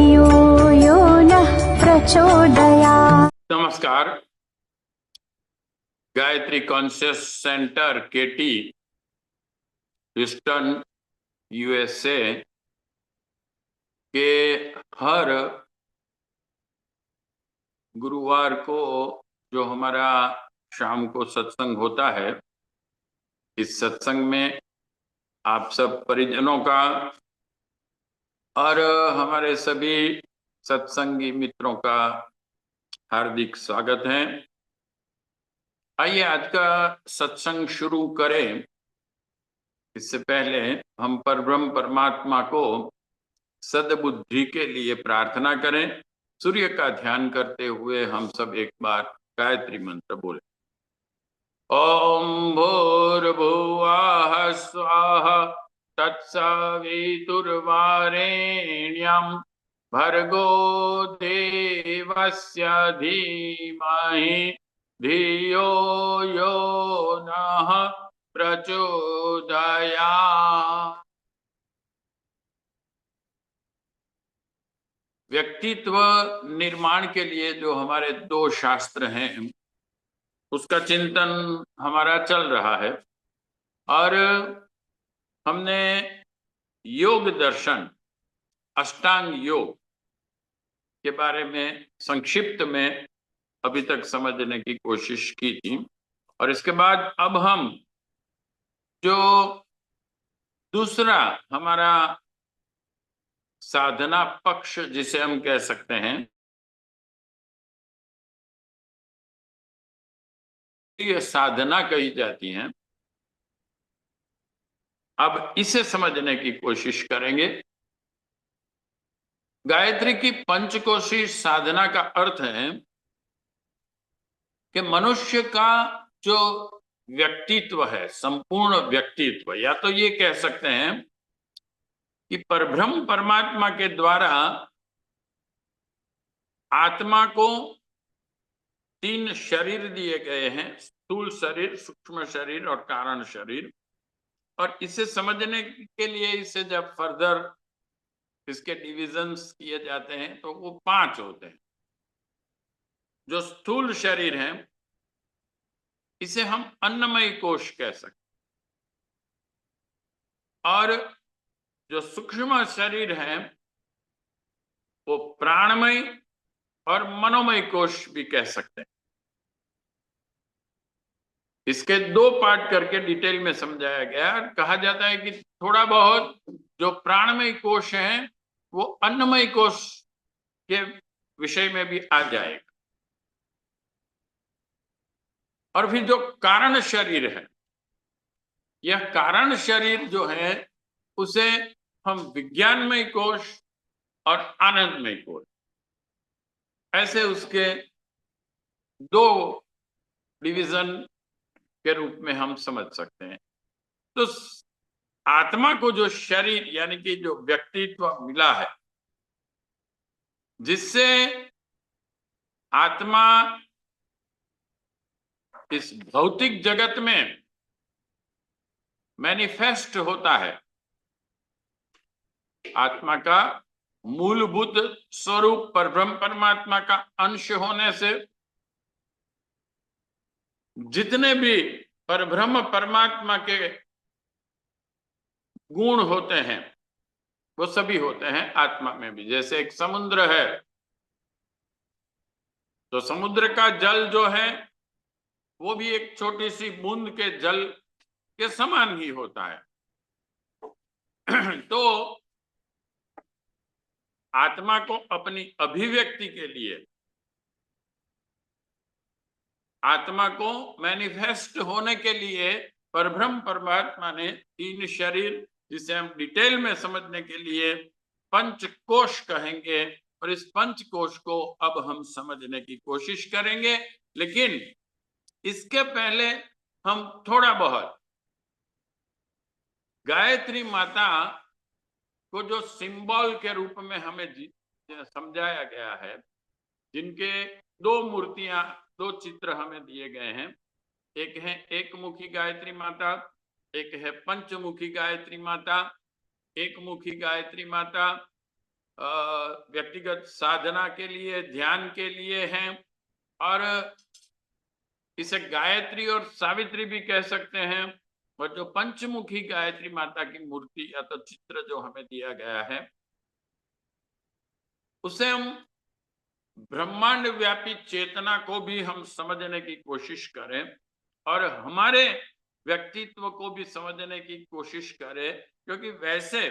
धियो यो नः प्रचोदयात्। नमस्कार। गायत्री कॉन्शियस सेंटर केटी, ह्यूस्टन, यूएसए के हर गुरुवार को जो हमारा शाम को सत्संग होता है, इस सत्संग में आप सब परिजनों का और हमारे सभी सत्संगी मित्रों का हार्दिक स्वागत है। आइए आज का सत्संग शुरू करें। इससे पहले हम परब्रह्म परमात्मा को सद्बुद्धि के लिए प्रार्थना करें। सूर्य का ध्यान करते हुए हम सब एक बार गायत्री मंत्र बोले। ओम भूर्भुवः स्वाहा तत्सवितुर्वरेण्यं भर्गो देवस्य धीमहि धियो यो नः प्रचोदयात्। व्यक्तित्व निर्माण के लिए जो हमारे दो शास्त्र हैं, उसका चिंतन हमारा चल रहा है और हमने योग दर्शन, अष्टांग योग के बारे में संक्षिप्त में अभी तक समझने की कोशिश की थी। और इसके बाद अब हम जो दूसरा हमारा साधना पक्ष जिसे हम कह सकते हैं, ये साधना कही जाती है, अब इसे समझने की कोशिश करेंगे। गायत्री की पंचकोशी साधना का अर्थ है कि मनुष्य का जो व्यक्तित्व है, संपूर्ण व्यक्तित्व, या तो ये कह सकते हैं कि परब्रह्म परमात्मा के द्वारा आत्मा को तीन शरीर दिए गए हैं, स्थूल शरीर, सूक्ष्म शरीर और कारण शरीर। और इसे समझने के लिए इसे जब फर्दर इसके डिविजन्स किए जाते हैं तो वो 5 होते हैं। जो स्थूल शरीर है इसे हम अन्नमय कोश कह सकते हैं, और जो सूक्ष्म शरीर है वो प्राणमय और मनोमय कोश भी कह सकते हैं। इसके 2 पार्ट करके डिटेल में समझाया गया और कहा जाता है कि थोड़ा बहुत जो प्राणमय कोश है वो अन्नमय कोश के विषय में भी आ जाएगा। और फिर जो कारण शरीर है, यह कारण शरीर जो है उसे हम विज्ञानमय कोश और आनंदमय कोश, ऐसे उसके 2 डिवीजन के रूप में हम समझ सकते हैं। तो आत्मा को जो शरीर यानी कि जो व्यक्तित्व मिला है, जिससे आत्मा इस भौतिक जगत में मैनिफेस्ट होता है, आत्मा का मूलभूत स्वरूप परब्रह्म परमात्मा का अंश होने से जितने भी परब्रह्म परमात्मा के गुण होते हैं वो सभी होते हैं आत्मा में भी। जैसे एक समुद्र है तो समुद्र का जल जो है वो भी एक छोटी सी बूंद के जल के समान ही होता है। तो आत्मा को अपनी अभिव्यक्ति के लिए, आत्मा को मैनिफेस्ट होने के लिए परब्रह्म परमात्मा ने 3 शरीर, जिसे हम डिटेल में समझने के लिए पंचकोश कहेंगे, और इस पंचकोश को अब हम समझने की कोशिश करेंगे। लेकिन इसके पहले हम थोड़ा बहुत गायत्री माता को जो सिंबल के रूप में हमें समझाया गया है, जिनके 2 मूर्तियां, 2 चित्र हमें दिए गए हैं, एक है एक मुखी गायत्री माता, एक है पंचमुखी गायत्री माता। एक मुखी गायत्री माता व्यक्तिगत साधना के लिए, ध्यान के लिए हैं, और इसे गायत्री और सावित्री भी कह सकते हैं। और जो पंचमुखी गायत्री माता की मूर्ति या तो चित्र जो हमें दिया गया है, उसे हम ब्रह्मांड व्यापी चेतना को भी हम समझने की कोशिश करें और हमारे व्यक्तित्व को भी समझने की कोशिश करें, क्योंकि वैसे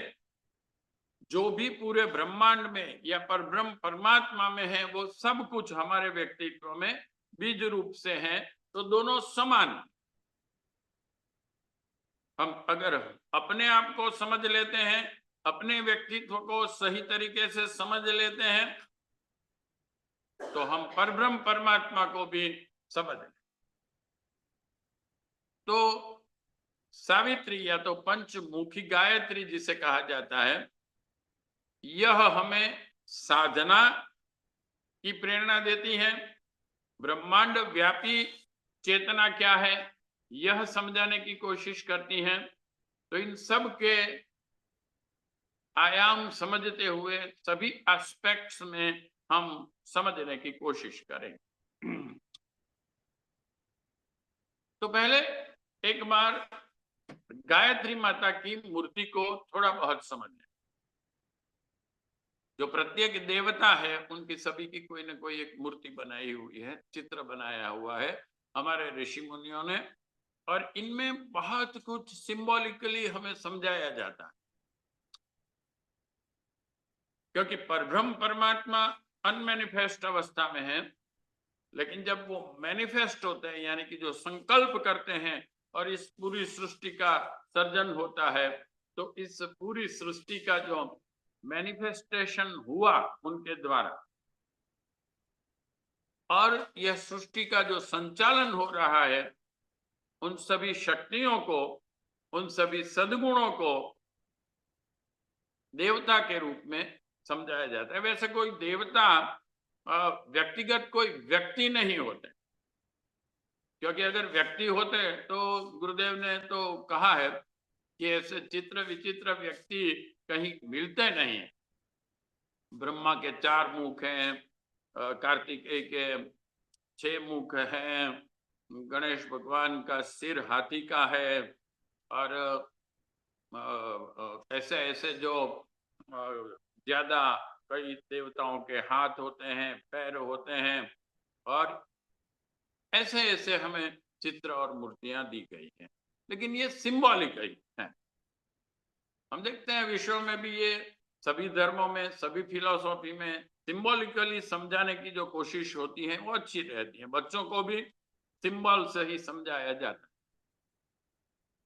जो भी पूरे ब्रह्मांड में या परब्रह्म परमात्मा में है, वो सब कुछ हमारे व्यक्तित्व में बीज रूप से है। तो दोनों समान। हम अगर अपने आप को समझ लेते हैं, अपने व्यक्तित्व को सही तरीके से समझ लेते हैं, तो हम परब्रह्म परमात्मा को भी समझ लें। तो सावित्री या तो पंचमुखी गायत्री जिसे कहा जाता है, यह हमें साधना की प्रेरणा देती है। ब्रह्मांड व्यापी चेतना क्या है, यह समझाने की कोशिश करती हैं। तो इन सब के आयाम समझते हुए सभी एस्पेक्ट्स में हम समझने की कोशिश करें। तो पहले एक बार गायत्री माता की मूर्ति को थोड़ा बहुत समझ लें। जो प्रत्येक देवता है, उनकी सभी की कोई ना कोई एक मूर्ति बनाई हुई है, चित्र बनाया हुआ है हमारे ऋषि मुनियों ने, और इनमें बहुत कुछ सिंबॉलिकली हमें समझाया जाता है। क्योंकि परब्रह्म परमात्मा अनमैनिफेस्ट अवस्था में है, लेकिन जब वो मैनिफेस्ट होते हैं, यानी कि जो संकल्प करते हैं और इस पूरी सृष्टि का सर्जन होता है, तो इस पूरी सृष्टि का जो मैनिफेस्टेशन हुआ उनके द्वारा, और यह सृष्टि का जो संचालन हो रहा है, उन सभी शक्तियों को, उन सभी सद्गुणों को देवता के रूप में समझाया जाता है। वैसे कोई देवता व्यक्तिगत कोई व्यक्ति नहीं होते, क्योंकि अगर व्यक्ति होते तो गुरुदेव ने तो कहा है कि ऐसे चित्र विचित्र व्यक्ति कहीं मिलते नहीं है। ब्रह्मा के 4 मुख हैं, कार्तिकेय के 6 मुख हैं, गणेश भगवान का सिर हाथी का है, और ऐसे ऐसे जो ज्यादा कई देवताओं के हाथ होते हैं, पैर होते हैं, और ऐसे ऐसे हमें चित्र और मूर्तियां दी गई हैं। लेकिन ये सिंबॉलिकली है। हम देखते हैं विश्व में भी ये सभी धर्मों में, सभी फिलॉसफी में सिंबॉलिकली समझाने की जो कोशिश होती है वो अच्छी रहती है। बच्चों को भी सिंबल से ही समझाया जाता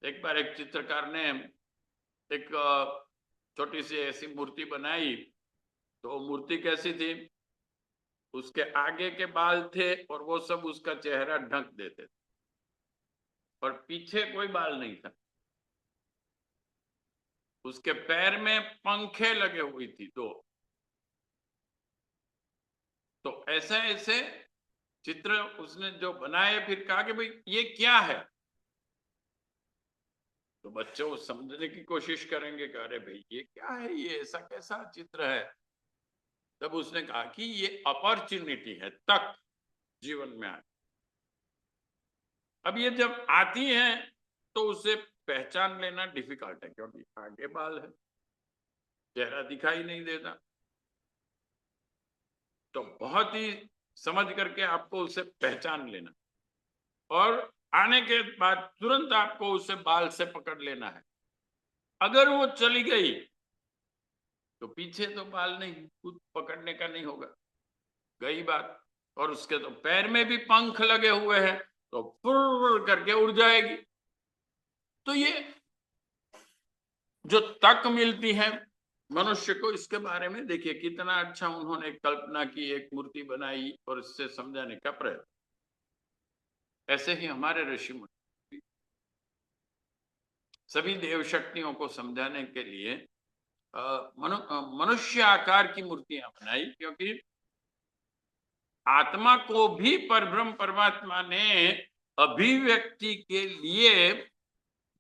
है। एक बार एक चित्रकार ने एक छोटी सी ऐसी मूर्ति बनाई, तो मूर्ति कैसी थी, उसके आगे के बाल थे और वो सब उसका चेहरा ढक देते थे, और पीछे कोई बाल नहीं था। उसके पैर में पंखे लगे हुई थी 2। तो ऐसे ऐसे चित्र उसने जो बनाए, फिर कहा कि भाई ये क्या है। तो बच्चे वो समझने की कोशिश करेंगे कि अरे भाई ये क्या है, ये ऐसा कैसा चित्र है। तब उसने कहा कि ये अपॉर्चुनिटी है, तक जीवन में आए। अब ये जब आती है तो उसे पहचान लेना डिफिकल्ट है, क्योंकि आगे बाल है, चेहरा दिखाई नहीं देता। तो बहुत ही समझ करके आपको उसे पहचान लेना, और आने के बाद तुरंत आपको उसे बाल से पकड़ लेना है। अगर वो चली गई तो पीछे तो बाल नहीं, खुद पकड़ने का नहीं होगा, गई बात। और उसके तो पैर में भी पंख लगे हुए हैं, तो फुर करके उड़ जाएगी। तो ये जो तक मिलती है मनुष्य को, इसके बारे में देखिए कितना अच्छा उन्होंने कल्पना की, एक मूर्ति बनाई और इससे समझाने का प्रयत्न। ऐसे ही हमारे ऋषि मुनि सभी देव शक्तियों को समझाने के लिए मनुष्य आकार की मूर्तियां बनाई, क्योंकि आत्मा को भी परब्रह्म परमात्मा ने अभिव्यक्ति के लिए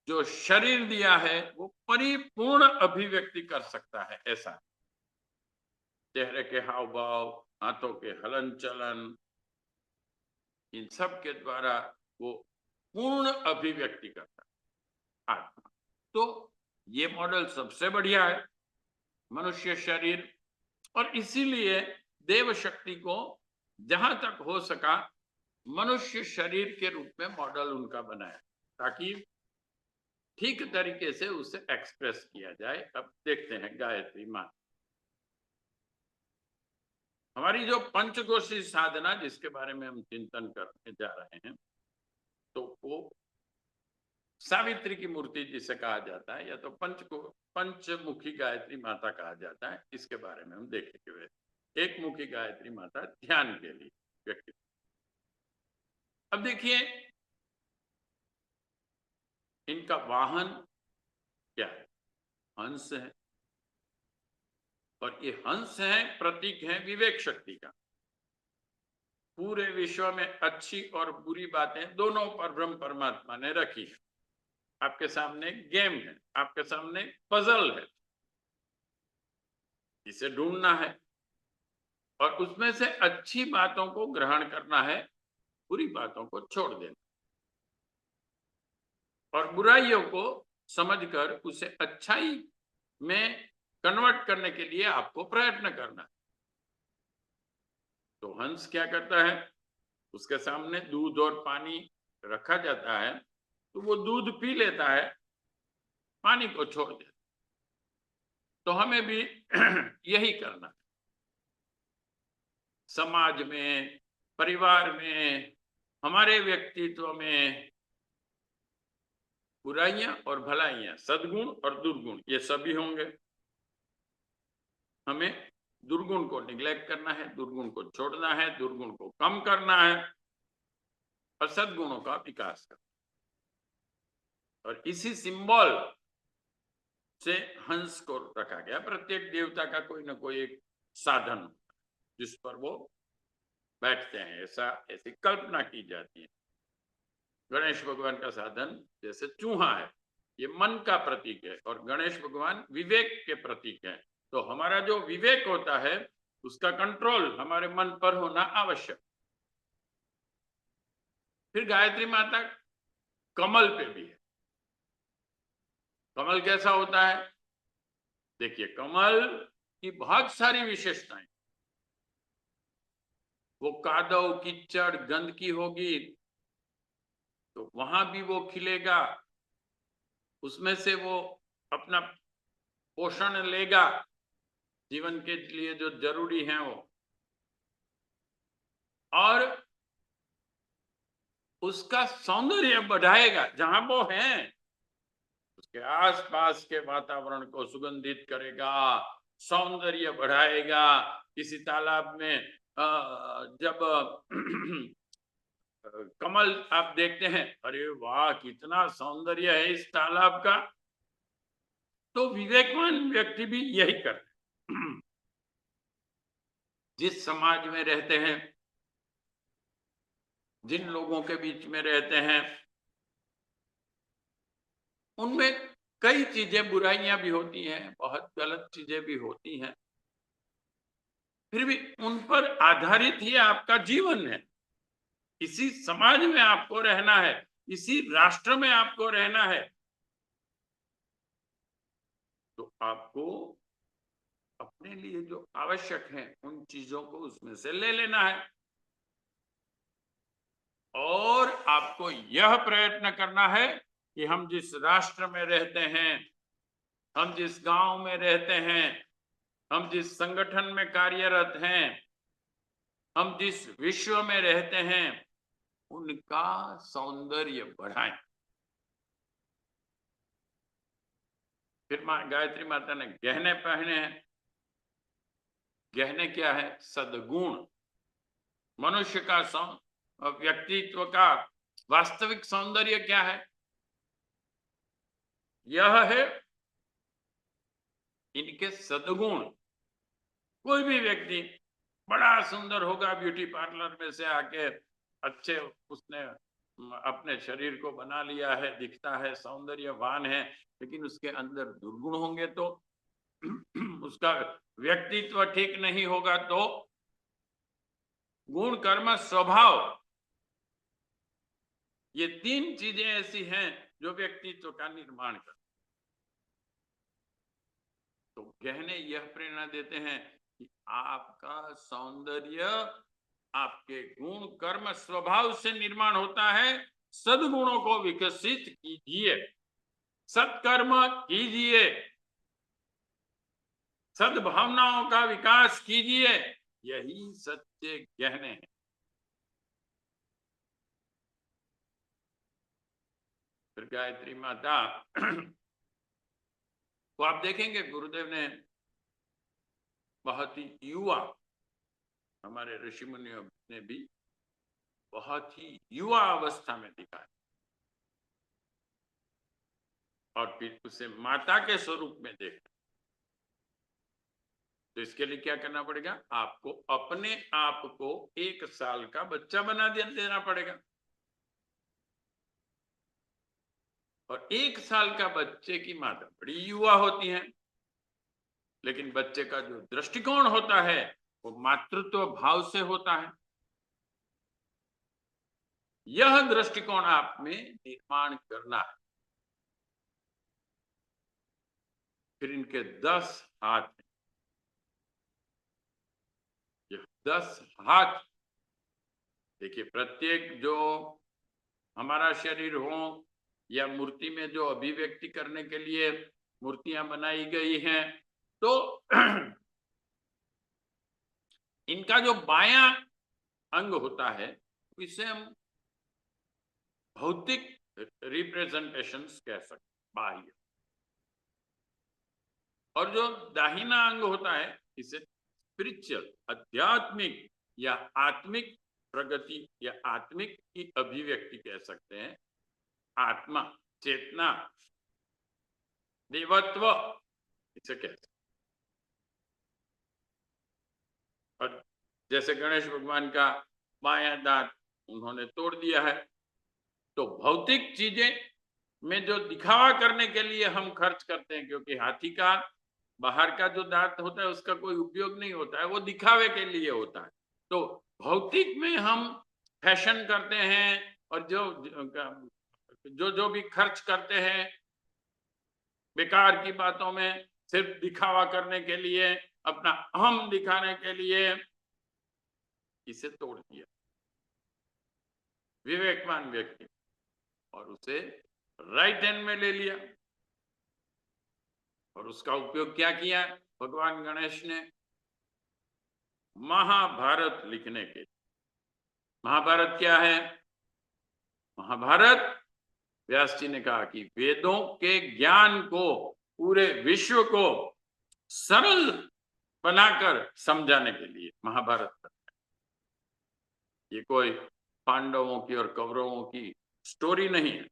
जो शरीर दिया है वो परिपूर्ण अभिव्यक्ति कर सकता है, ऐसा। चेहरे के हाव भाव, हाथों के हलन चलन, इन सब के द्वारा वो पूर्ण अभिव्यक्ति करता है आत्मा। तो ये मॉडल सबसे बढ़िया है, मनुष्य शरीर। और इसीलिए देव शक्ति को जहां तक हो सका मनुष्य शरीर के रूप में मॉडल उनका बनाया, ताकि ठीक तरीके से उसे एक्सप्रेस किया जाए। अब देखते हैं गायत्री मां। हमारी जो पंचकोशी साधना जिसके बारे में हम चिंतन करने जा रहे हैं, तो वो सावित्री की मूर्ति जिसे कहा जाता है, या तो पंचमुखी गायत्री माता कहा जाता है, इसके बारे में हम देखेंगे। एक मुखी गायत्री माता ध्यान के लिए व्यक्ति। अब देखिए इनका वाहन क्या है, हंस है। और ये हंस है, प्रतीक है विवेक शक्ति का। पूरे विश्व में अच्छी और बुरी बातें दोनों पर ब्रह्म परमात्मा ने रखी है। आपके सामने गेम है, आपके सामने पजल है, इसे ढूंढना है और उसमें से अच्छी बातों को ग्रहण करना है, बुरी बातों को छोड़ देना, और बुराइयों को समझकर उसे अच्छाई में कन्वर्ट करने के लिए आपको प्रयत्न करना है। तो हंस क्या करता है, उसके सामने दूध और पानी रखा जाता है, तो वो दूध पी लेता है, पानी को छोड़ देता। तो हमें भी यही करना है। समाज में, परिवार में, हमारे व्यक्तित्व में बुराइयां और भलाइयां, सद्गुण और दुर्गुण, ये सभी होंगे। हमें दुर्गुण को निग्लेक्ट करना है, दुर्गुण को छोड़ना है, दुर्गुण को कम करना है और सद्गुणों का विकास करना। और इसी सिंबल से हंस को रखा गया। प्रत्येक देवता का कोई ना कोई एक साधन जिस पर वो बैठते हैं, ऐसी कल्पना की जाती है। गणेश भगवान का साधन जैसे चूहा है, ये मन का प्रतीक है, और गणेश भगवान विवेक के प्रतीक है। तो हमारा जो विवेक होता है उसका कंट्रोल हमारे मन पर होना आवश्यक। फिर गायत्री माता कमल पे भी है। कमल कैसा होता है, देखिए कमल की बहुत सारी विशेषताएं। वो कादव कीचड़ गंदगी होगी तो वहां भी वो खिलेगा, उसमें से वो अपना पोषण लेगा, जीवन के लिए जो जरूरी है वो, और उसका सौंदर्य बढ़ाएगा। जहां वो है उसके आसपास के वातावरण को सुगंधित करेगा, सौंदर्य बढ़ाएगा। किसी तालाब में जब कमल आप देखते हैं, अरे वाह कितना सौंदर्य है इस तालाब का। तो विवेकवान व्यक्ति भी यही करते हैं। जिस समाज में रहते हैं, जिन लोगों के बीच में रहते हैं, उनमें कई चीजें, बुराइयां भी होती हैं, बहुत गलत चीजें भी होती हैं, फिर भी उन पर आधारित ही आपका जीवन है। इसी समाज में आपको रहना है, इसी राष्ट्र में आपको रहना है, तो आपको अपने लिए जो आवश्यक है उन चीजों को उसमें से ले लेना है। और आपको यह प्रयत्न करना है कि हम जिस राष्ट्र में रहते हैं, हम जिस गांव में रहते हैं, हम जिस संगठन में कार्यरत हैं, हम जिस विश्व में रहते हैं, उनका सौंदर्य बढ़ाएं। फिर गायत्री माता ने गहने पहने हैं। गहने क्या है, सद्गुण। मनुष्य का व्यक्तित्व का वास्तविक सौंदर्य क्या है, यह है इनके सद्गुण। कोई भी व्यक्ति बड़ा सुंदर होगा, ब्यूटी पार्लर में से आके अच्छे उसने अपने शरीर को बना लिया है, दिखता है, सौंदर्यवान है, लेकिन उसके अंदर दुर्गुण होंगे तो उसका व्यक्तित्व ठीक नहीं होगा तो गुण कर्म स्वभाव, ये 3 चीजें ऐसी हैं जो व्यक्तित्व का निर्माण करती। तो गहने यह प्रेरणा देते हैं कि आपका सौंदर्य आपके गुण कर्म स्वभाव से निर्माण होता है। सद्गुणों को विकसित कीजिए, सत्कर्म कीजिए, सद्भावनाओं का विकास कीजिए, यही सच्चे गहने हैं। फिर गायत्री माता तो आप देखेंगे गुरुदेव ने बहुत ही युवा, हमारे ऋषि मुनियों ने भी बहुत ही युवा अवस्था में दिखाया और फिर उसे माता के स्वरूप में देखा। तो इसके लिए क्या करना पड़ेगा? आपको अपने आप को 1 साल का बच्चा बना देना पड़ेगा। और 1 साल का बच्चे की माता बड़ी युवा होती है, लेकिन बच्चे का जो दृष्टिकोण होता है वो मातृत्व भाव से होता है। यह दृष्टिकोण आप में निर्माण करना है। फिर इनके 10 हाथ हैं। ये 10 हाथ देखिए, प्रत्येक जो हमारा शरीर हो या मूर्ति में जो अभिव्यक्ति करने के लिए मूर्तियां बनाई गई हैं, तो इनका जो बायां अंग होता है इसे हम भौतिक रिप्रेजेंटेशंस कह सकते, बाह्य। और जो दाहिना अंग होता है इसे स्पिरिचुअल, आध्यात्मिक या आत्मिक प्रगति या आत्मिक की अभिव्यक्ति कह सकते हैं। आत्मा, चेतना, देवत्व इसे कहते हैं। और जैसे गणेश भगवान का बायां दांत उन्होंने तोड़ दिया है, तो भौतिक चीजें में जो दिखावा करने के लिए हम खर्च करते हैं, क्योंकि हाथी का बाहर का जो दांत होता है उसका कोई उपयोग नहीं होता है, वो दिखावे के लिए होता है। तो भौतिक में हम फैशन करते हैं और जो भी खर्च करते हैं बेकार की बातों में, सिर्फ दिखावा करने के लिए, अपना अहम दिखाने के लिए, इसे तोड़ दिया विवेकवान व्यक्ति और उसे राइट हैंड में ले लिया। और उसका उपयोग क्या किया भगवान गणेश ने? महाभारत लिखने के। महाभारत क्या है? महाभारत, व्यास जी ने कहा कि वेदों के ज्ञान को पूरे विश्व को सरल बनाकर समझाने के लिए महाभारत है। ये कोई पांडवों की और कौरवों की स्टोरी नहीं है।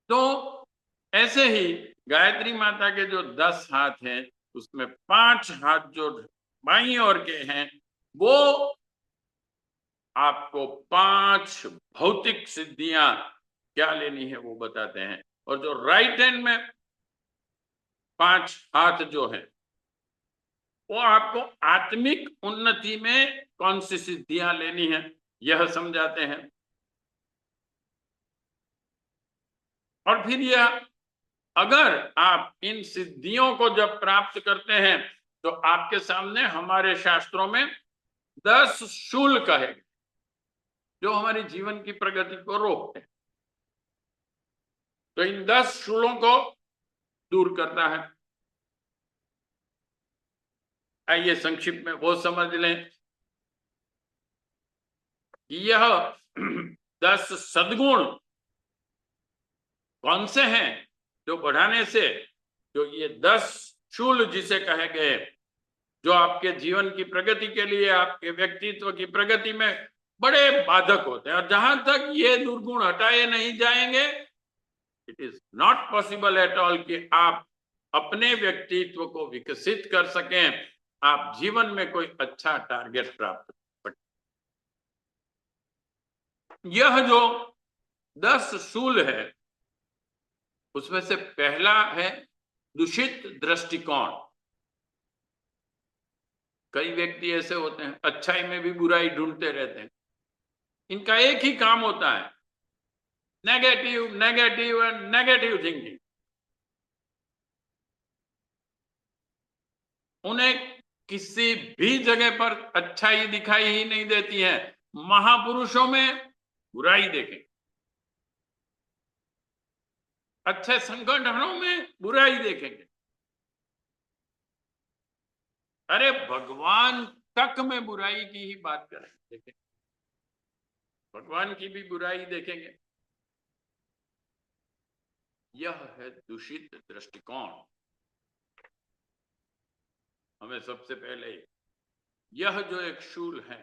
तो ऐसे ही गायत्री माता के जो 10 हाथ हैं उसमें 5 हाथ जो बाईं ओर के हैं वो आपको 5 भौतिक सिद्धियां क्या लेनी है वो बताते हैं। और जो राइट हैंड में 5 हाथ जो है वो आपको आत्मिक उन्नति में कौन सी सिद्धियां लेनी है यह समझाते हैं। और फिर यह, अगर आप इन सिद्धियों को जब प्राप्त करते हैं तो आपके सामने हमारे शास्त्रों में 10 शूल कहे जो हमारे जीवन की प्रगति को रोकते हैं। तो इन 10 शूलों को दूर करता है। आइए संक्षिप्त में वो समझ लें कि यह 10 सद्गुण कौन से हैं जो बढ़ाने से, जो ये 10 शूल जिसे कहे गए, जो आपके जीवन की प्रगति के लिए, आपके व्यक्तित्व की प्रगति में बड़े बाधक होते हैं। और जहां तक ये दुर्गुण हटाए नहीं जाएंगे, it is not possible at all कि आप अपने व्यक्तित्व को विकसित कर सकें, आप जीवन में कोई अच्छा टारगेट प्राप्त कर सकें। यह जो 10 शूल है उसमें से पहला है दूषित दृष्टिकोण। कई व्यक्ति ऐसे होते हैं, अच्छाई में भी बुराई ढूंढते रहते हैं। इनका एक ही काम होता है, negative negative and negative thinking. उन्हें किसी भी जगह पर अच्छाई दिखाई ही नहीं देती है। महापुरुषों में बुराई देखेंगे, अच्छे संगठनों में बुराई देखेंगे। अरे भगवान तक में बुराई की ही बात करेंगे, देखें, भगवान की भी बुराई देखेंगे। यह है दूषित दृष्टिकोण। हमें सबसे पहले यह जो एक शूल है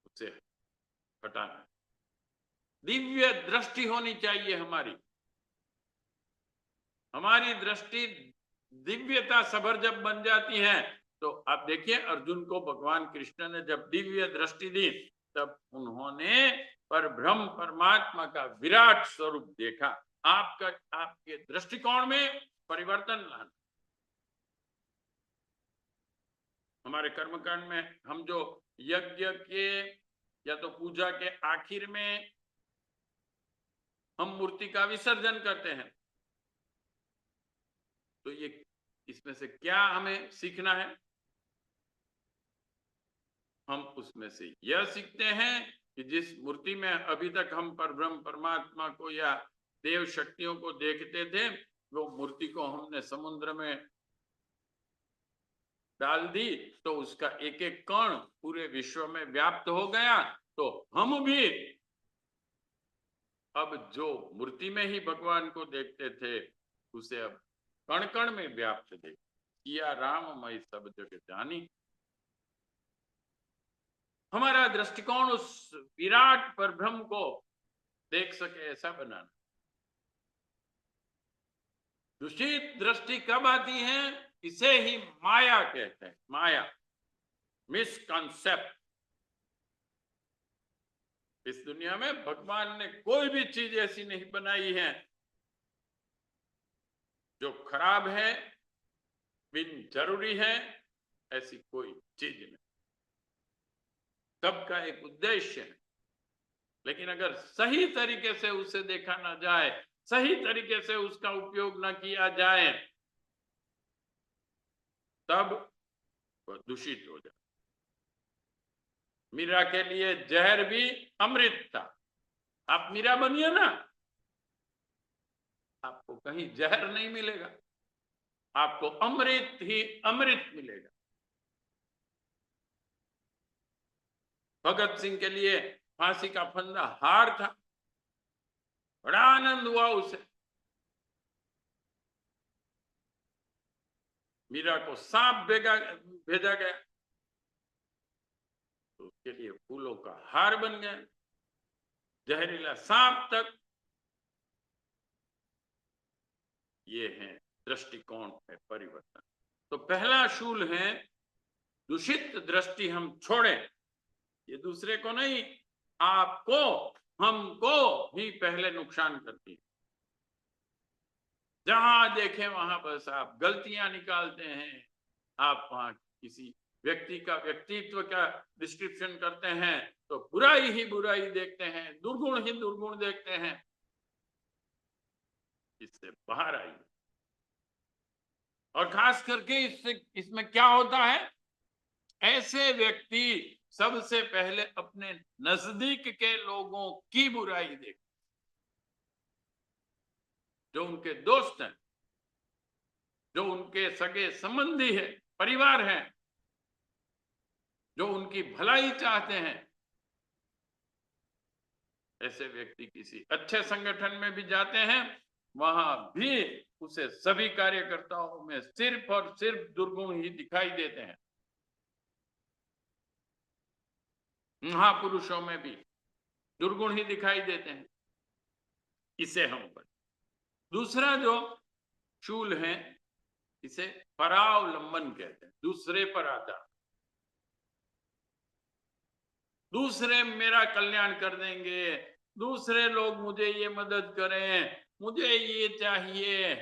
उसे हटाना है। दिव्य दृष्टि होनी चाहिए हमारी। हमारी दृष्टि दिव्यता सभर जब बन जाती है तो आप देखिए, अर्जुन को भगवान कृष्ण ने जब दिव्य दृष्टि दी तब उन्होंने परब्रह्म परमात्मा का विराट स्वरूप देखा। आपके दृष्टिकोण में परिवर्तन लाना। हमारे कर्मकांड में हम जो यज्ञ के या तो पूजा के आखिर में हम मूर्ति का विसर्जन करते हैं, तो ये इसमें से क्या हमें सीखना है? हम उसमें से यह सीखते हैं कि जिस मूर्ति में अभी तक हम परब्रह्म परमात्मा को या देव शक्तियों को देखते थे, वो मूर्ति को हमने समुद्र में डाल दी तो उसका एक एक कण पूरे विश्व में व्याप्त हो गया। तो हम भी अब जो मूर्ति में ही भगवान को देखते थे उसे अब कण कण में व्याप्त देख किया राम मई सब जग जानी। हमारा दृष्टिकोण उस विराट परब्रह्म को देख सके ऐसा बनाना। दूषित दृष्टि कब आती है? इसे ही माया कहते हैं। माया, मिसकॉन्सेप्ट। इस दुनिया में भगवान ने कोई भी चीज ऐसी नहीं बनाई है जो खराब है, बिन जरूरी है, ऐसी कोई चीज नहीं। सबका एक उद्देश्य है, लेकिन अगर सही तरीके से उसे देखा ना जाए, सही तरीके से उसका उपयोग ना किया जाए, तब वह दूषित हो जाए। मीरा के लिए जहर भी अमृत था। आप मीरा बनिए ना, आपको कहीं जहर नहीं मिलेगा, आपको अमृत ही अमृत मिलेगा। भगत सिंह के लिए फांसी का फंदा हार था, बड़ा आनंद हुआ उसे। मीरा को सांप भेजा गया तो उसके लिए फूलों का हार बन गया, जहरीला सांप तक। ये है दृष्टिकोण है परिवर्तन। तो पहला शूल है दूषित दृष्टि हम छोड़ें। ये दूसरे को नहीं, आपको, हमको ही पहले नुकसान करती है। जहां देखें वहां बस आप गलतियां निकालते हैं, आप वहां किसी व्यक्ति का व्यक्तित्व का डिस्क्रिप्शन करते हैं तो बुराई ही बुराई देखते हैं, दुर्गुण ही दुर्गुण देखते हैं। इससे बाहर आइए। और खास करके इसमें क्या होता है, ऐसे व्यक्ति सबसे पहले अपने नजदीक के लोगों की बुराई देखते, जो उनके दोस्त हैं, जो उनके सगे संबंधी है, परिवार हैं, जो उनकी भलाई चाहते हैं। ऐसे व्यक्ति किसी अच्छे संगठन में भी जाते हैं, वहां भी उसे सभी कार्यकर्ताओं में सिर्फ और सिर्फ दुर्गुण ही दिखाई देते हैं। महापुरुषों में भी दुर्गुण ही दिखाई देते हैं। इसे हम पर दूसरा जो शूल है, इसे परावलंबन कहते हैं। दूसरे पर आधार, दूसरे मेरा कल्याण कर देंगे, दूसरे लोग मुझे ये मदद करें, मुझे ये चाहिए,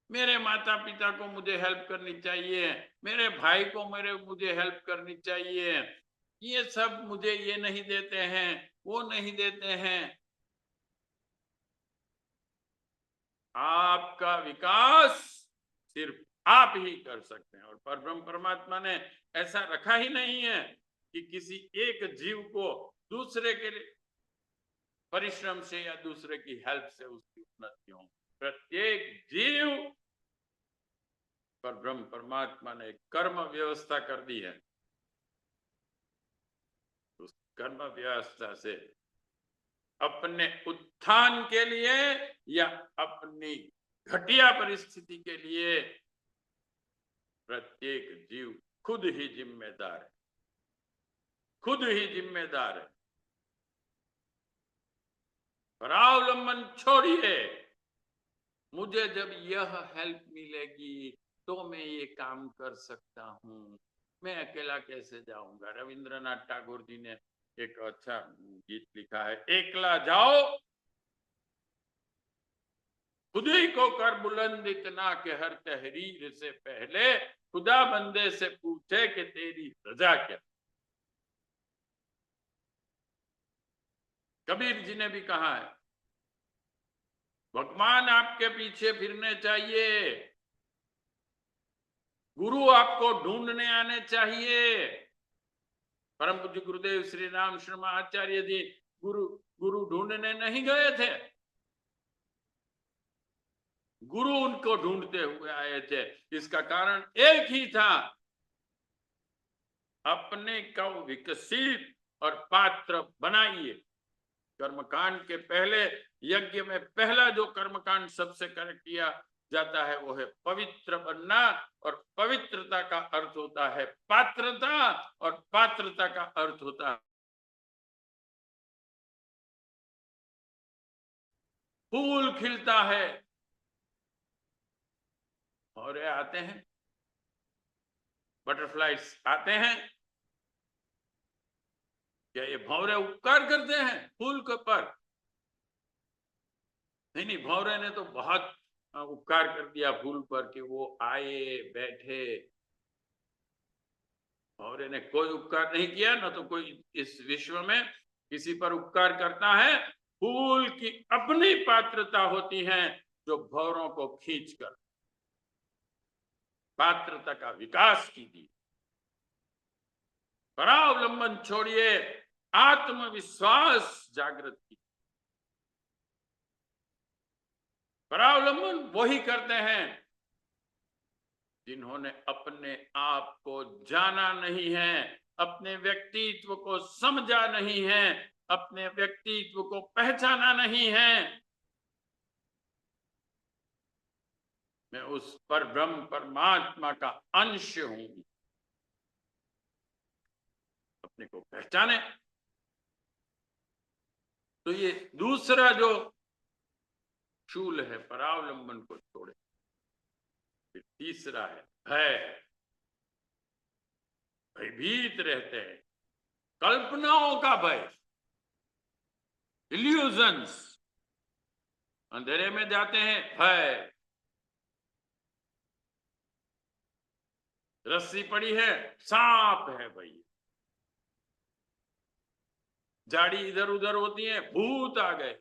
मेरे माता पिता को मुझे हेल्प करनी चाहिए, मेरे भाई को मुझे हेल्प करनी चाहिए, ये सब मुझे ये नहीं देते हैं, वो नहीं देते हैं। आपका विकास सिर्फ आप ही कर सकते हैं। और परब्रह्म परमात्मा ने ऐसा रखा ही नहीं है कि किसी एक जीव को दूसरे के परिश्रम से या दूसरे की हेल्प से उसकी उन्नति हो। प्रत्येक जीव पर ब्रह्म परमात्मा ने कर्म व्यवस्था कर दी है। उस कर्म व्यवस्था से अपने उत्थान के लिए या अपनी घटिया परिस्थिति के लिए प्रत्येक जीव खुद ही जिम्मेदार है, खुद ही जिम्मेदार है। परावलंबन छोड़िए, मुझे जब यह हेल्प मिलेगी तो मैं ये काम कर सकता हूं, मैं अकेला कैसे जाऊंगा। रविंद्रनाथ टैगोर जी ने एक अच्छा गीत लिखा है, एकला जाओ खुद ही को कर बुलंद इतना कि हर तहरीर से पहले खुदा बंदे से पूछे कि तेरी रजा क्या। कबीर जी ने भी कहा है, भगवान आपके पीछे फिरने चाहिए, गुरु आपको ढूंढने आने चाहिए। परम पूज्य गुरुदेव श्री राम शर्मा आचार्य जी गुरु ढूंढने नहीं गए थे, गुरु उनको ढूंढते हुए आए थे। इसका कारण एक ही था, अपने को विकसित और पात्र बनाइए। कर्मकांड के पहले यज्ञ में पहला जो कर्मकांड सबसे किया जाता है वो है पवित्र बनना, और पवित्रता का अर्थ होता है पात्रता, और पात्रता का अर्थ होता है फूल खिलता है। भौरे आते हैं, बटरफ्लाइज आते हैं, क्या ये भौरे उपकार करते हैं फूल के पर? नहीं, भौरे ने तो बहुत उपकार कर दिया फूल पर कि वो आए बैठे। भौरे ने कोई उपकार नहीं किया, न तो कोई इस विश्व में किसी पर उपकार करता है। फूल की अपनी पात्रता होती है जो भौरों को खींचकर पात्रता का विकास कीजिए। परावलंबन छोड़िए, आत्मविश्वास जागृत कीजिए। परावलंबन वही करते हैं जिन्होंने अपने आप को जाना नहीं है, अपने व्यक्तित्व को समझा नहीं है, अपने व्यक्तित्व को पहचाना नहीं है। मैं उस पर ब्रह्म परमात्मा का अंश हूं, अपने को पहचाने। तो ये दूसरा जो शूल है, परावलंबन को छोड़े। फिर तीसरा है भय। भयभीत रहते हैं, कल्पनाओं का भय, इल्यूजन्स। अंधेरे में जाते हैं, भय। रस्सी पड़ी है, सांप है भाई। झाड़ी इधर उधर होती है, भूत आ गए।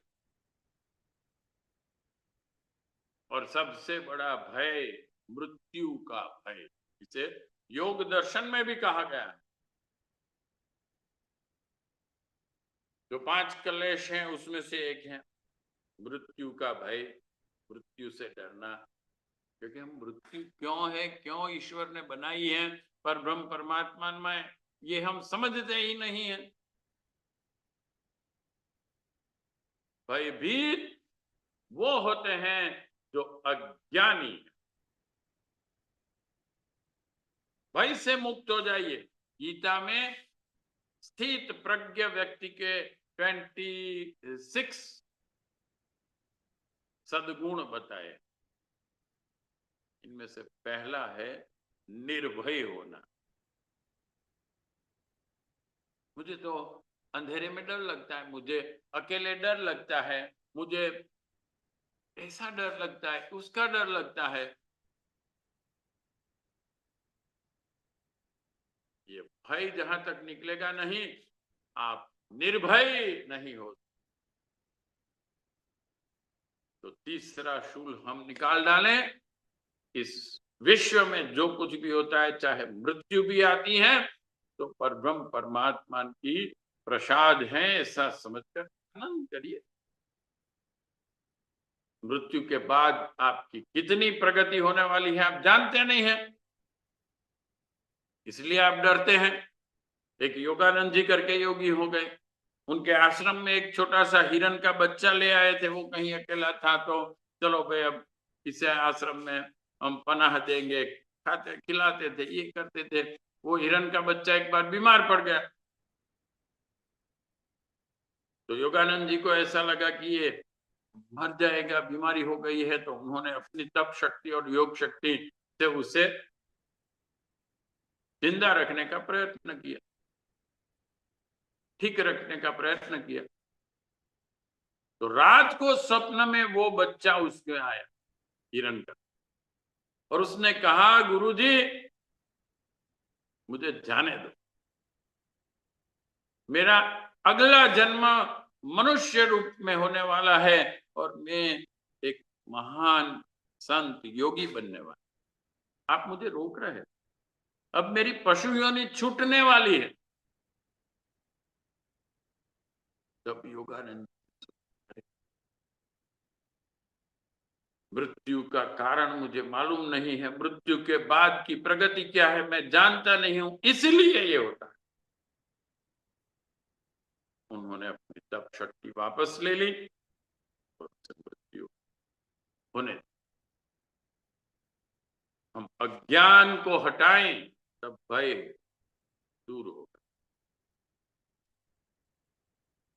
और सबसे बड़ा भय मृत्यु का भय, इसे योग दर्शन में भी कहा गया है। जो 5 क्लेश हैं उसमें से एक है मृत्यु का भय, मृत्यु से डरना। क्योंकि हम मृत्यु क्यों है, क्यों ईश्वर ने बनाई है पर ब्रह्म परमात्मा में, ये हम समझते ही नहीं है। भयभीत वो होते हैं जो अज्ञानी है। भय से मुक्त हो जाइए। गीता में स्थित प्रज्ञ व्यक्ति के 26 सद्गुण बताए। इनमें से पहला है निर्भय होना। मुझे तो अंधेरे में डर लगता है, मुझे अकेले डर लगता है, मुझे ऐसा डर लगता है, उसका डर लगता है। ये भय जहां तक निकलेगा नहीं, आप निर्भय नहीं हो। तो तीसरा शूल हम निकाल डालें, इस विश्व में जो कुछ भी होता है, चाहे मृत्यु भी आती है, तो परब्रह्म परमात्मा की प्रसाद है, ऐसा समझकर आनंद करिए। मृत्यु के बाद आपकी कितनी प्रगति होने वाली है आप जानते नहीं है, इसलिए आप डरते हैं। एक योगानंद जी करके योगी हो गए, उनके आश्रम में एक छोटा सा हिरन का बच्चा ले आए थे, वो कहीं अकेला था, तो चलो भाई अब इसे आश्रम में हम पनाह देंगे, खाते खिलाते थे, ये करते थे। वो हिरन का बच्चा एक बार बीमार पड़ गया, तो योगानंद जी को ऐसा लगा कि ये मर जाएगा, बीमारी हो गई है, तो उन्होंने अपनी तप शक्ति और योग शक्ति से उसे जिंदा रखने का प्रयत्न किया, ठीक रखने का प्रयत्न किया। तो रात को स्वप्न में वो बच्चा उसके आया, हिरन का, और उसने कहा, गुरुजी मुझे जाने दो, मेरा अगला जन्म मनुष्य रूप में होने वाला है और मैं एक महान संत योगी बनने वाला, आप मुझे रोक रहे हैं, अब मेरी पशु योनि छूटने वाली है। तब योगानंद, मृत्यु का कारण मुझे मालूम नहीं है, मृत्यु के बाद की प्रगति क्या है मैं जानता नहीं हूं, इसलिए ये होता है। उन्होंने अपनी तप शक्ति वापस ले ली और मृत्यु होने दी। हम अज्ञान को हटाएं, तब भय दूर होगा।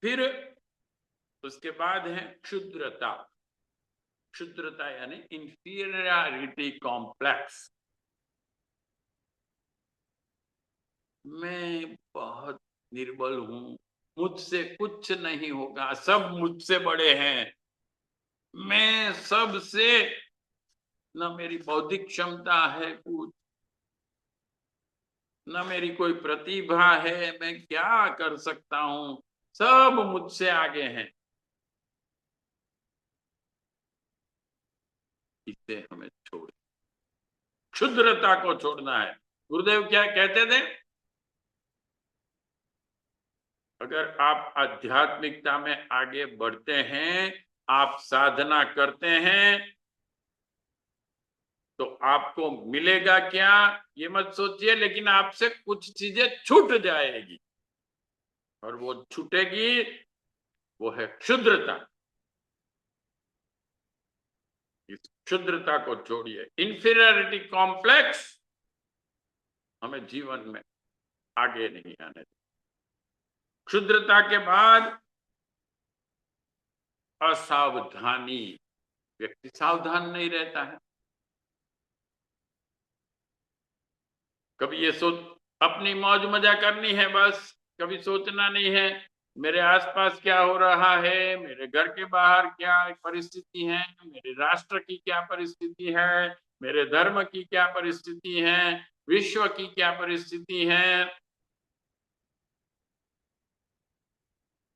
फिर उसके बाद है क्षुद्रता। क्षुद्रता यानी इंफीरियरिटी कॉम्प्लेक्स। मैं बहुत निर्बल हूं, मुझसे कुछ नहीं होगा, सब मुझसे बड़े हैं, मैं सबसे, न मेरी बौद्धिक क्षमता है कुछ, न मेरी कोई प्रतिभा है, मैं क्या कर सकता हूं, सब मुझसे आगे हैं। इसे हमें छोड़, क्षुद्रता को छोड़ना है। गुरुदेव क्या कहते थे, अगर आप आध्यात्मिकता में आगे बढ़ते हैं, आप साधना करते हैं, तो आपको मिलेगा क्या ये मत सोचिए, लेकिन आपसे कुछ चीजें छूट जाएगी, और वो छूटेगी, वो है क्षुद्रता। इस क्षुद्रता को छोड़िए, इंफीरियरिटी कॉम्प्लेक्स हमें जीवन में आगे नहीं आने दें। क्षुद्रता के बाद असावधानी, व्यक्ति सावधान नहीं रहता है। कभी ये सोच, अपनी मौज मजा करनी है बस, कभी सोचना नहीं है मेरे आसपास क्या हो रहा है, मेरे घर के बाहर क्या परिस्थिति है, मेरे राष्ट्र की क्या परिस्थिति है, मेरे धर्म की क्या परिस्थिति है, विश्व की क्या परिस्थिति है।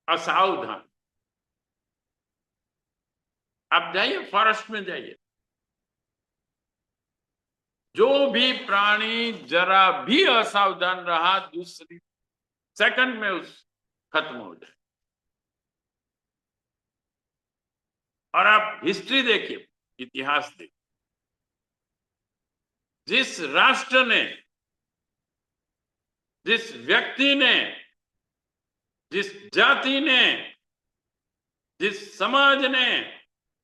असावधान। आप जाइए फॉरेस्ट में जाइए, जो भी प्राणी जरा भी असावधान रहा, दूसरी सेकंड में उस खत्म हो जाए। और आप हिस्ट्री देखिए, इतिहास देखिए, जिस राष्ट्र ने, जिस व्यक्ति ने, जिस जाति ने, जिस समाज ने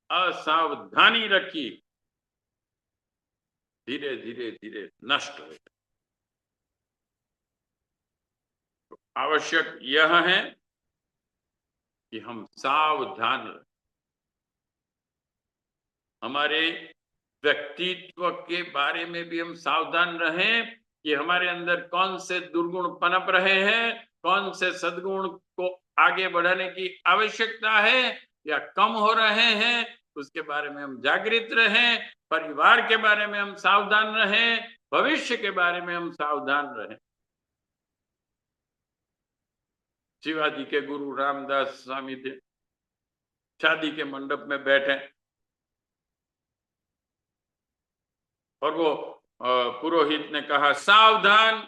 असावधानी रखी, धीरे धीरे धीरे नष्ट हो गया। तो आवश्यक यह है कि हम सावधान रहें, हमारे व्यक्तित्व के बारे में भी हम सावधान रहें कि हमारे अंदर कौन से दुर्गुण पनप रहे हैं, कौन से सद्गुण को आगे बढ़ाने की आवश्यकता है या कम हो रहे हैं, उसके बारे में हम जागृत रहें, परिवार के बारे में हम सावधान रहें, भविष्य के बारे में हम सावधान रहें। शिवाजी के गुरु रामदास स्वामी थे, शादी के मंडप में बैठे और वो पुरोहित ने कहा सावधान।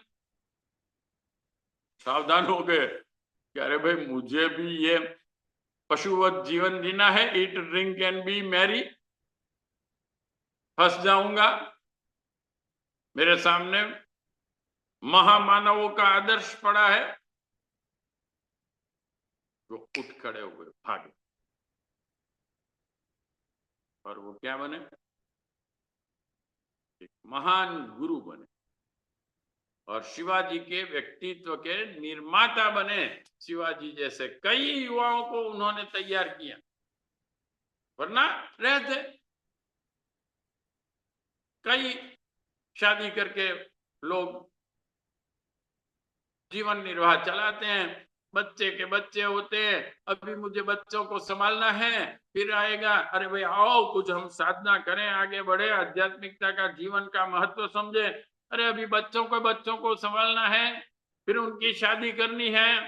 सावधान हो गए कि अरे भाई मुझे भी ये पशुवत जीवन जीना है, ईट ड्रिंक एंड बी मैरी, फंस जाऊंगा। मेरे सामने महामानवों का आदर्श पड़ा है। वो उठ खड़े हुए, भागे, और वो क्या बने? एक महान गुरु बने और शिवाजी के व्यक्तित्व के निर्माता बने। शिवाजी जैसे कई युवाओं को उन्होंने तैयार किया, वरना रहते कई शादी करके लोग जीवन निर्वाह चलाते हैं, बच्चे के बच्चे होते हैं, अभी मुझे बच्चों को संभालना है, फिर आएगा अरे भाई आओ कुछ हम साधना करें, आगे बढ़े, आध्यात्मिकता का जीवन का महत्व समझे। अरे अभी बच्चों को संभालना है, फिर उनकी शादी करनी है।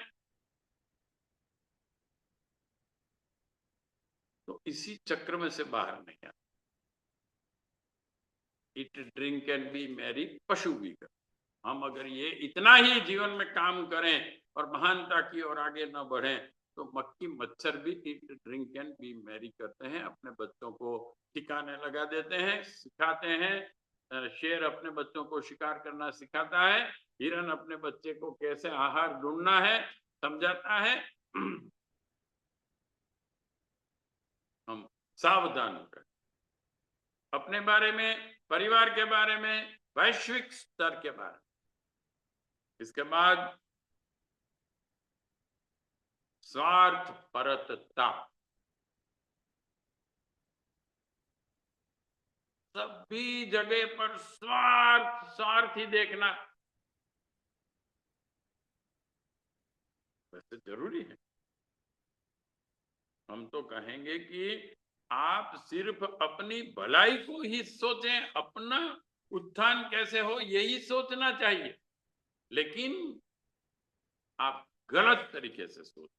तो इसी चक्र में से बाहर नहीं आ। Eat drink and be merry, पशु भी कर। हम अगर ये इतना ही जीवन में काम करें और महानता की ओर आगे न बढ़ें, तो मक्खी मच्छर भी ईट ड्रिंक एंड बी मैरी करते हैं, अपने बच्चों को ठिकाने लगा देते हैं, सिखाते हैं। शेर अपने बच्चों को शिकार करना सिखाता है, हिरन अपने बच्चे को कैसे आहार ढूंढना है समझाता है। हम सावधान करें अपने बारे में, परिवार के बारे में, वैश्विक स्तर के बारे में। इसके बाद स्वार्थ परतता। सभी जगह पर स्वार्थ ही देखना वैसे जरूरी है। हम तो कहेंगे कि आप सिर्फ अपनी भलाई को ही सोचें, अपना उत्थान कैसे हो यही सोचना चाहिए, लेकिन आप गलत तरीके से सोच।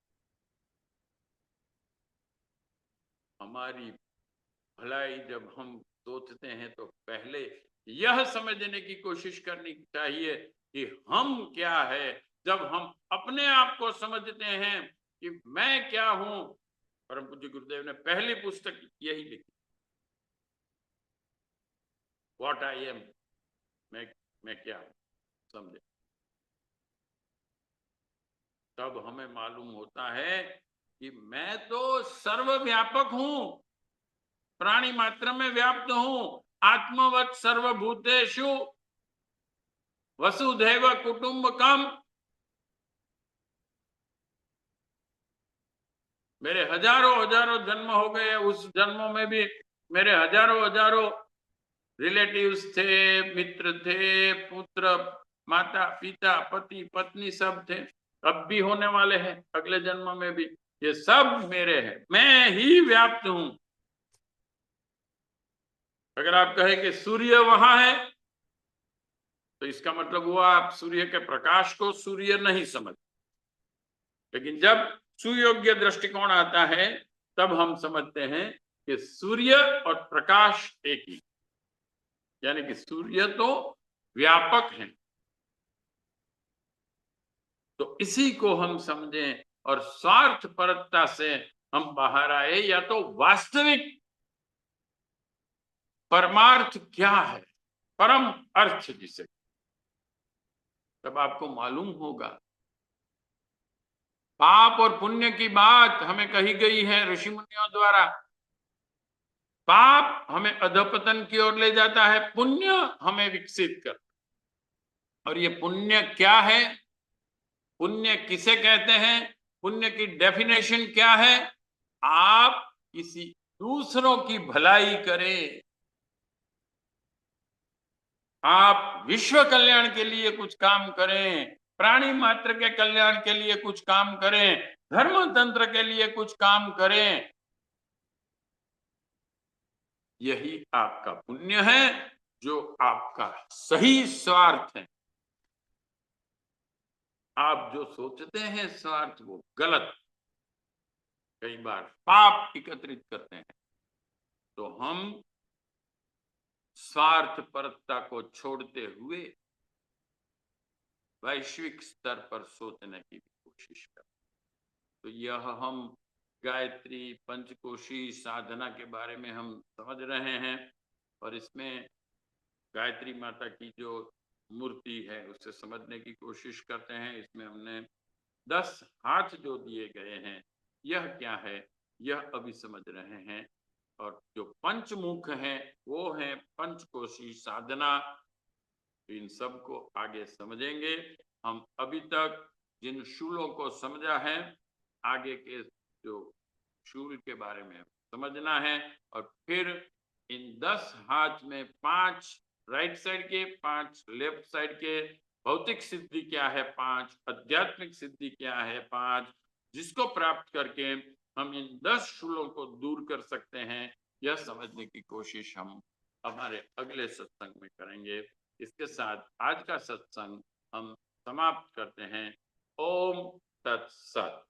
हमारी भलाई जब हम सोचते हैं तो पहले यह समझने की कोशिश करनी चाहिए कि हम क्या है। जब हम अपने आप को समझते हैं कि मैं क्या हूं, परम पूज्य गुरुदेव ने पहली पुस्तक यही लिखी, व्हाट आई एम, मैं क्या हूं, समझे। तब हमें मालूम होता है कि मैं तो सर्वव्यापक हूं, प्राणी मात्र में व्याप्त हूं, आत्मवत् सर्वभूतेषु वसुधैव कुटुंबकम। मेरे हजारों जन्म हो गए, उस जन्मों में भी मेरे हजारों रिलेटिव्स थे, मित्र थे, पुत्र, माता पिता, पति पत्नी सब थे, अब भी होने वाले हैं अगले जन्म में भी। ये सब मेरे हैं, मैं ही व्याप्त हूं। अगर आप कहें कि सूर्य वहां है, तो इसका मतलब हुआ आप सूर्य के प्रकाश को सूर्य नहीं समझ। लेकिन जब सुयोग्य दृष्टिकोण आता है, तब हम समझते हैं कि सूर्य और प्रकाश एक ही, यानी कि सूर्य तो व्यापक है। तो इसी को हम समझें और स्वार्थपरता से हम बाहर आए, या तो वास्तविक परमार्थ क्या है, परम अर्थ जिसे, तब आपको मालूम होगा। पाप और पुण्य की बात हमें कही गई है ऋषि मुनियों द्वारा। पाप हमें अधपतन की ओर ले जाता है, पुण्य हमें विकसित कर। और ये पुण्य क्या है, पुण्य किसे कहते हैं, पुण्य की डेफिनेशन क्या है? आप किसी दूसरों की भलाई करें, आप विश्व कल्याण के लिए कुछ काम करें, प्राणी मात्र के कल्याण के लिए कुछ काम करें, धर्म तंत्र के लिए कुछ काम करें। यही आपका पुण्य है, जो आपका सही स्वार्थ है। आप जो सोचते हैं स्वार्थ, वो गलत। कई बार पाप एकत्रित करते हैं, तो हम स्वार्थपरता को छोड़ते हुए वैश्विक स्तर पर सोचने की भी कोशिश करें। तो यह हम गायत्री पंचकोशी साधना के बारे में हम समझ रहे हैं, और इसमें गायत्री माता की जो मूर्ति है उसे समझने की कोशिश करते हैं। इसमें हमने 10 हाथ जो दिए गए हैं, यह क्या है, यह अभी समझ रहे हैं। और जो पंचमुख है, वो है पंचकोशी साधना। इन सब को आगे समझेंगे। हम अभी तक जिन शूलों को समझा है, आगे के जो शूल के बारे में समझना है। और फिर इन 10 हाथ में 5 राइट साइड के, 5 लेफ्ट साइड के, भौतिक सिद्धि क्या है 5, आध्यात्मिक सिद्धि क्या है 5, जिसको प्राप्त करके हम इन 10 शूलों को दूर कर सकते हैं, यह समझने की कोशिश हम हमारे अगले सत्संग में करेंगे। इसके साथ आज का सत्संग हम समाप्त करते हैं। ओम तत्सत।